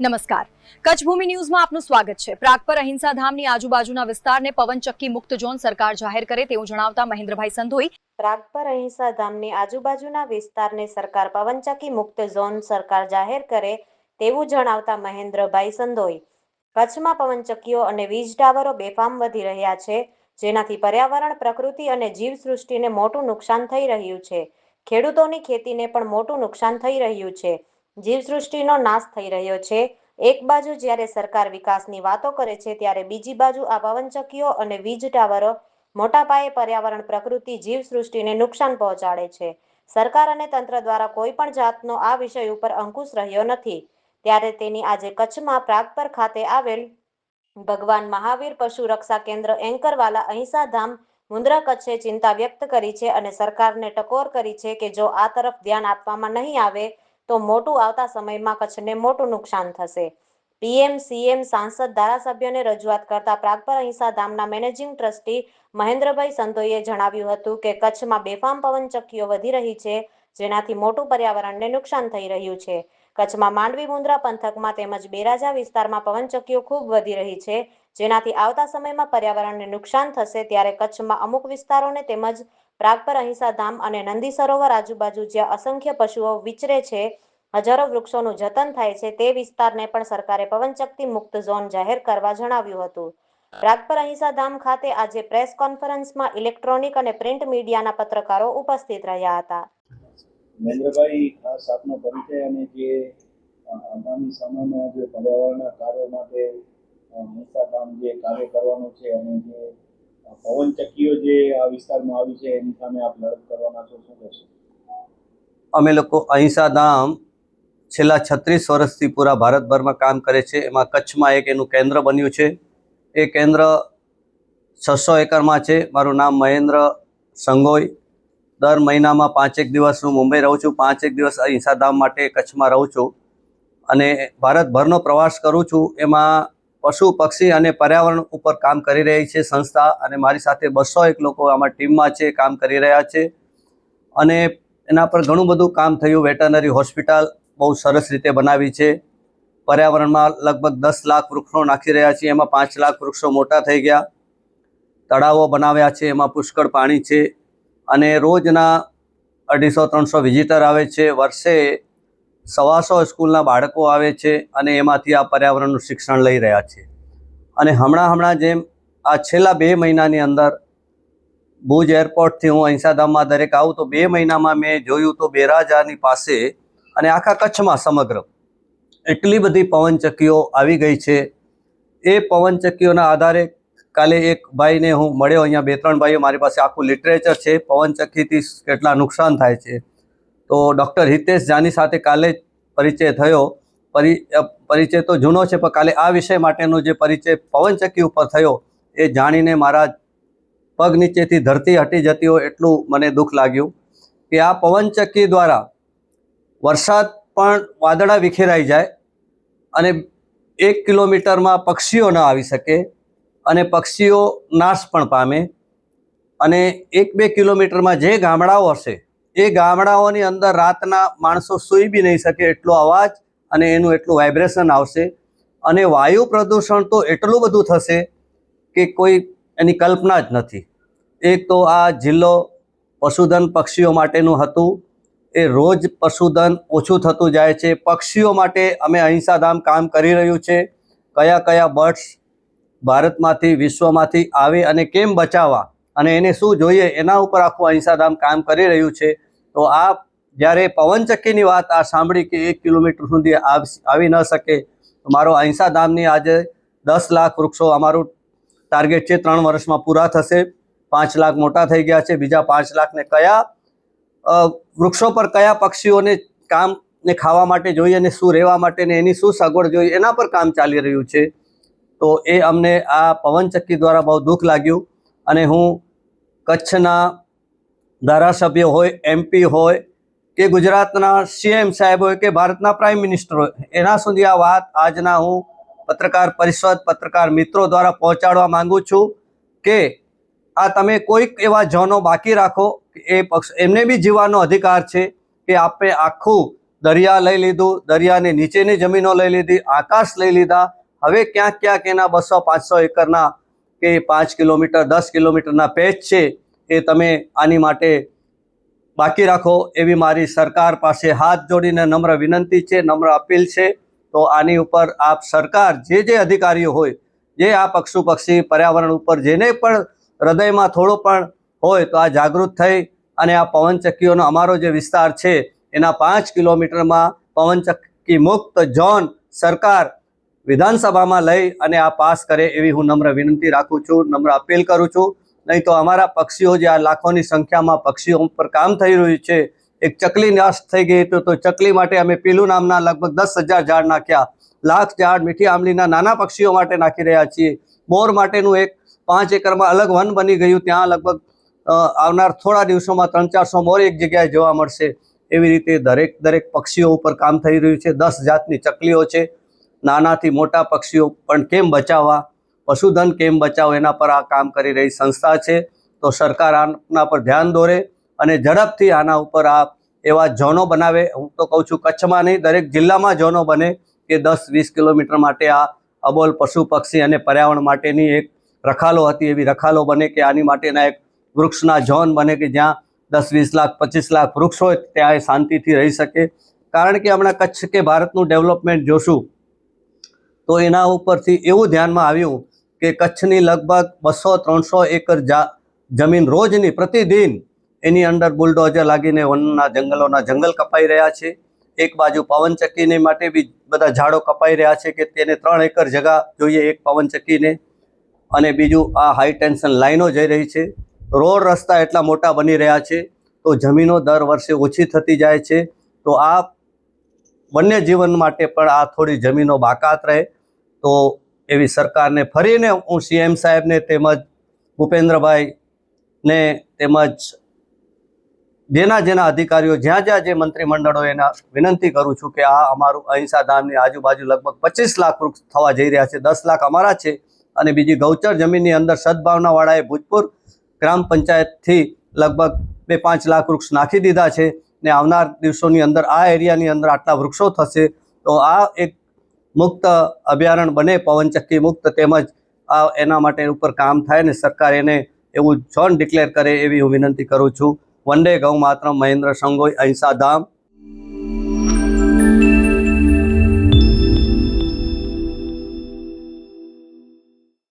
નમસ્કાર, કચ્છ ભૂમિ ન્યૂઝમાં આપનું સ્વાગત છે। પ્રાગપર અહિંસા ધામની આજુબાજુના વિસ્તારને પવનચક્કી મુક્ત ઝોન સરકાર જાહેર કરે તેવું જણાવતા મહેન્દ્રભાઈ સંધોઈ પ્રાગપર અહિંસા ધામની આજુબાજુના વિસ્તારને સરકાર પવનચક્કી મુક્ત ઝોન સરકાર જાહેર કરે તેવું જણાવતા મહેન્દ્રભાઈ સંધોઈ કચ્છમાં પવનચક્કીઓ અને વીજ ટાવરો બેફામ વધી રહ્યા છે, જેનાથી પર્યાવરણ, પ્રકૃતિ અને જીવસૃષ્ટિને મોટું નુકસાન થઈ રહ્યું છે। ખેડૂતોની ખેતીને પણ મોટું નુકસાન થઈ રહ્યું છે, જીવસૃષ્ટિનો નાશ થઈ રહ્યો છે। એક બાજુ જ્યારે સરકાર વિકાસની વાતો કરે છે, ત્યારે બીજી બાજુ આ પવનચક્કીઓ અને વીજ ટાવરો મોટા પાયે પર્યાવરણ, પ્રકૃતિ, જીવસૃષ્ટિને નુકસાન પહોંચાડે છે। સરકાર અને તંત્ર દ્વારા કોઈ પણ જાતનો આ વિષય ઉપર અંકુશ રહ્યો નથી, ત્યારે તેની આજે કચ્છમાં પ્રાગપર ખાતે આવેલ ભગવાન મહાવીર પશુ રક્ષા કેન્દ્ર એન્કરવાલા અહિંસા ધામ મુન્દ્રા કચ્છે ચિંતા વ્યક્ત કરી છે અને સરકારને ટકોર કરી છે કે જો આ તરફ ધ્યાન આપવામાં નહીં આવે તો મોટું આવતા સમયમાં કચ્છને મોટું નુકસાન થશે। પીએમ, સીએમ, સાંસદ, ધારાસભ્યોને રજૂઆત કરતા પ્રાગપર અહિંસા ધામના મેનેજિંગ ટ્રસ્ટી મહેન્દ્રભાઈ સંધોઈએ જણાવ્યું હતું કે કચ્છમાં બેફામ પવનચક્કીઓ વધી રહી છે, જેનાથી મોટું પર્યાવરણને નુકસાન થઈ રહ્યું છે। કચ્છમાં માંડવી, મુન્દ્રા પંથકમાં તેમજ બેરાજા વિસ્તારમાં પવનચક્કીઓ ખૂબ વધી રહી છે, જેનાથી આવતા સમયમાં પર્યાવરણને નુકસાન થશે। ત્યારે કચ્છમાં અમુક વિસ્તારોને તેમજ પ્રાગપર અહિંસા ધામ અને નંદી સરોવર આજુબાજુ જ્યાં અસંખ્ય પશુઓ વિચરે છે, હજારો વૃક્ષોનું જતન થાય છે, તે વિસ્તારને પણ સરકારે પવનચક્કી મુક્ત ઝોન જાહેર કરવા જણાવ્યું હતું। પ્રાગપર અહિંસા ધામ ખાતે આજે પ્રેસ કોન્ફરન્સમાં ઇલેક્ટ્રોનિક અને પ્રિન્ટ મીડિયાના પત્રકારો ઉપસ્થિત રહ્યા હતા। મહેન્દ્રભાઈ, ખાસ આપનો પરિચય અને જે આગામી સમયમાં જે પર્યાવરણના કાર્યો માટે અહિંસા ધામ જે કાર્ય કરવાનું છે અને જે પવનચક્કીઓ જે આ વિસ્તારમાં આવી છે એની સામે આપ લડત કરવાના છો, શું કહેશો? અમે લોકો અહિંસા ધામ છેલ્લા 36 વર્ષથી પૂરા ભારતભરમાં કામ કરે છે। એમાં કચ્છમાં એક એનું કેન્દ્ર બન્યું છે। એ કેન્દ્ર 600 એકરમાં છે। મારું નામ મહેન્દ્ર સંગોઈ। દર મહિનામાં 5 દિવસ હું મુંબઈ રહું છું, 5 દિવસ અહિંસા ધામ માટે કચ્છમાં રહું છું અને ભારતભરનો પ્રવાસ કરું છું। એમાં પશુ, પક્ષી અને પર્યાવરણ ઉપર કામ કરી રહી છે સંસ્થા, અને મારી સાથે 201 લોકો આમાં ટીમમાં છે, કામ કરી રહ્યા છે અને એના પર ઘણું બધું કામ થયું। વેટરનરી હોસ્પિટલ બહુ સરસ રીતે બનાવી છે। પર્યાવરણમાં લગભગ 10 લાખ વૃક્ષો નાખી રહ્યા છીએ, એમાં 5 લાખ વૃક્ષો મોટા થઈ ગયા। તળાવો બનાવ્યા છે, એમાં પુષ્કળ પાણી છે અને રોજના 250-300 વિઝિટર આવે છે। વર્ષે 125 સ્કૂલના બાળકો આવે છે અને એમાંથી આ પર્યાવરણનું શિક્ષણ લઈ રહ્યા છે। અને હમણાં જેમ આ છેલ્લા 2 મહિનાની અંદર ભુજ એરપોર્ટથી હું અહિંસા ધામમાં દરેક આવું તો 2 મહિનામાં મેં જોયું તો બેરાજાની પાસે અને આખા કચ્છમાં સમગ્ર એટલી બધી પવનચક્કીઓ આવી ગઈ છે। એ પવનચક્કીઓના આધારે કાલે એક ભાઈને હું મળ્યો, અહીંયા 2-3 ભાઈઓ, મારી પાસે આખું લિટરેચર છે પવનચક્કીથી કેટલા નુકસાન થાય છે। તો ડૉક્ટર હિતેશ જાની સાથે કાલે જ પરિચય થયો। પરિચય તો જૂનો છે, પણ કાલે આ વિષય માટેનો જે પરિચય પવનચક્કી ઉપર થયો એ જાણીને મારા પગ નીચેથી ધરતી હટી જતી હોય એટલું મને દુઃખ લાગ્યું કે આ પવનચક્કી દ્વારા વરસાદ પણ વાદળા વિખેરાઈ જાય અને 1 કિલોમીટરમાં પક્ષીઓ ન આવી શકે અને પક્ષીઓ નાશ પણ પામે અને 1-2 કિલોમીટરમાં જે ગામડાઓ હશે એ ગામડાઓની અંદર રાતના માણસો સૂઈ બી નહીં શકે એટલો અવાજ અને એનું એટલું વાઇબ્રેશન આવશે અને વાયુ પ્રદૂષણ તો એટલું બધું થશે કે કોઈ એની કલ્પના જ નથી। એક તો આ જિલ્લો પશુધન પક્ષીઓ માટેનું હતું, એ રોજ પશુધન ઓછું થતું જાય છે। પક્ષીઓ માટે અમે અહિંસા ધામ કામ કરી રહ્યું છે, કયા બર્ડ્સ ભારતમાંથી, વિશ્વમાંથી આવે અને કેમ બચાવવા અને એને શું જોઈએ એના ઉપર આખું અહિંસા ધામ કામ કરી રહ્યું છે। તો આ જ્યારે પવનચક્કીની વાત આ સાંભળી કે 1 કિલોમીટર સુધી આવી ન શકે, તો મારો અહિંસા ધામની આજે 10 લાખ વૃક્ષો અમારું ટાર્ગેટ છે, 3 વર્ષમાં પૂરા થશે। 5 લાખ મોટા થઈ ગયા છે, બીજા 5 લાખને કયા વૃક્ષો પર કયા પક્ષીઓને કામ ને ખાવા માટે જોઈએ અને શું રહેવા માટે ને એની શું સગવડ જોઈએ એના પર કામ ચાલી રહ્યું છે। તો એ અમને આ પવનચક્કી દ્વારા બહુ દુઃખ લાગ્યું અને હું કચ્છના ધારાસભ્ય હોય, એમપી હોય કે ગુજરાતના સીએમ સાહેબ હોય કે ભારતના પ્રાઇમ મિનિસ્ટર હોય, એના સુધી આ વાત આજના હું પત્રકાર પરિષદ, પત્રકાર મિત્રો દ્વારા પહોંચાડવા માંગુ છું કે આ તમે કોઈક એવા ઝોનો બાકી રાખો, એ પક્ષ એમને બી જીવવાનો અધિકાર છે કે આપણે આખું દરિયા લઈ લીધું, દરિયાની નીચેની જમીનો લઈ લીધી, આકાશ લઈ લીધા. હવે ક્યાંક ક્યાંક એના 200-500 એકરના કે 5 કિલોમીટર 10 કિલોમીટરના પેચ છે એ તમે આની માટે બાકી રાખો એવી મારી સરકાર પાસે હાથ જોડીને નમ્ર વિનંતી છે, નમ્ર અપીલ છે. તો આની ઉપર આપ સરકાર જે અધિકારીઓ હોય, જે આ પશુ પક્ષી પર્યાવરણ ઉપર જેને પણ હૃદયમાં થોડો પણ હોય તો આ જાગૃત થઈ અને આ પવનચક્કીઓનો અમારો જે વિસ્તાર છે એના 5 કિલોમીટરમાં પવનચક્કી મુક્ત ઝોન સરકાર વિધાનસભામાં લઈ અને આ પાસ કરે એવી હું નમ્ર વિનંતી રાખું છું, નમ્ર અપીલ કરું છું. નહીં તો અમારા પક્ષીઓ જે આ લાખોની સંખ્યામાં પક્ષીઓ ઉપર કામ થઈ રહ્યું છે, એક ચકલી નષ્ટ થઈ ગઈ તો ચકલી માટે અમે પીલું નામના લગભગ 10,000 ઝાડ નાખ્યા, લાખ ઝાડ મીઠી આંબલીના નાના પક્ષીઓ માટે નાખી રહ્યા છીએ. મોર માટેનું એક 5 એકરમાં અલગ વન બની ગયું, ત્યાં લગભગ આવનાર થોડા દિવસોમાં 300-400 મોર એક જગ્યાએ જોવા મળશે. એવી રીતે દરેક પક્ષીઓ ઉપર કામ થઈ રહ્યું છે. 10 જાતની ચકલીઓ છે. નાનાથી મોટા પક્ષીઓ પણ કેમ બચાવવા, પશુધન કેમ બચાવવા, એના પર આ કામ કરી રહી સંસ્થા છે. તો સરકાર આના પર ધ્યાન દોરે અને ઝડપથી આના ઉપર આ એવા ઝોનો બનાવે. હું તો કહું છું કચ્છમાં નહીં, દરેક જિલ્લામાં ઝોનો બને કે 10-20 કિલોમીટર માટે આ અબોલ પશુ પક્ષી અને પર્યાવરણ માટેની એક રખાલો હતી એવી રખાલો બને, કે આની માટેના એક વૃક્ષના ઝોન બને કે જ્યાં 10-20 લાખ 25 લાખ વૃક્ષ હોય ત્યાં એ શાંતિથી રહી શકે. કારણ કે હમણાં કચ્છ કે ભારતનું ડેવલપમેન્ટ જોશું તો એના ઉપરથી એવું ધ્યાનમાં આવ્યું કે કચ્છની લગભગ 200-300 એકર જમીન રોજની પ્રતિદિન એની અંદર બુલડોઝર લાગીને વનના જંગલ કપાઈ રહ્યા છે. એક બાજુ પવનચક્કીને માટે બી બધા ઝાડો કપાઈ રહ્યા છે કે તેને 3 એકર જગા જોઈએ એક પવનચક્કીને. અને બીજું આ હાઈ ટેન્શન લાઈનો જઈ રહી છે, રોડ રસ્તા એટલા મોટા બની રહ્યા છે તો જમીનો દર વર્ષે ઓછી થતી જાય છે. તો આ વન્યજીવન માટે પણ આ થોડી જમીનો બાકાત રહે તો એવી સરકારને ફરીને હું CM સાહેબને તેમજ ભૂપેન્દ્રભાઈને તેમજ જેના અધિકારીઓ જ્યાં જે મંત્રીમંડળો એના વિનંતી કરું છું કે આ અમારું અહિંસા ધામની આજુબાજુ લગભગ 25 લાખ વૃક્ષ થવા જઈ રહ્યા છે. 10 લાખ અમારા છે અને બીજી ગૌચર જમીનની અંદર સદભાવનાવાળાએ ભૂતપૂર્વ ગ્રામ પંચાયતથી લગભગ 2-5 લાખ વૃક્ષ નાખી દીધા છે ને આવનાર દિવસોની અંદર આ એરિયાની અંદર આટલા વૃક્ષો થશે તો આ એક મુક્ત અભયારણ્ય બને, પવનચક્કી મુક્ત, તેમજ આ એના માટે ઉપર કામ થાય ને સરકાર એને એવું ઝોન ડિક્લેર કરે એવી હું વિનંતી કરું છું. વંદે ગૌ માતરમ. મહેન્દ્ર સંગોઈ, અહિંસા ધામ.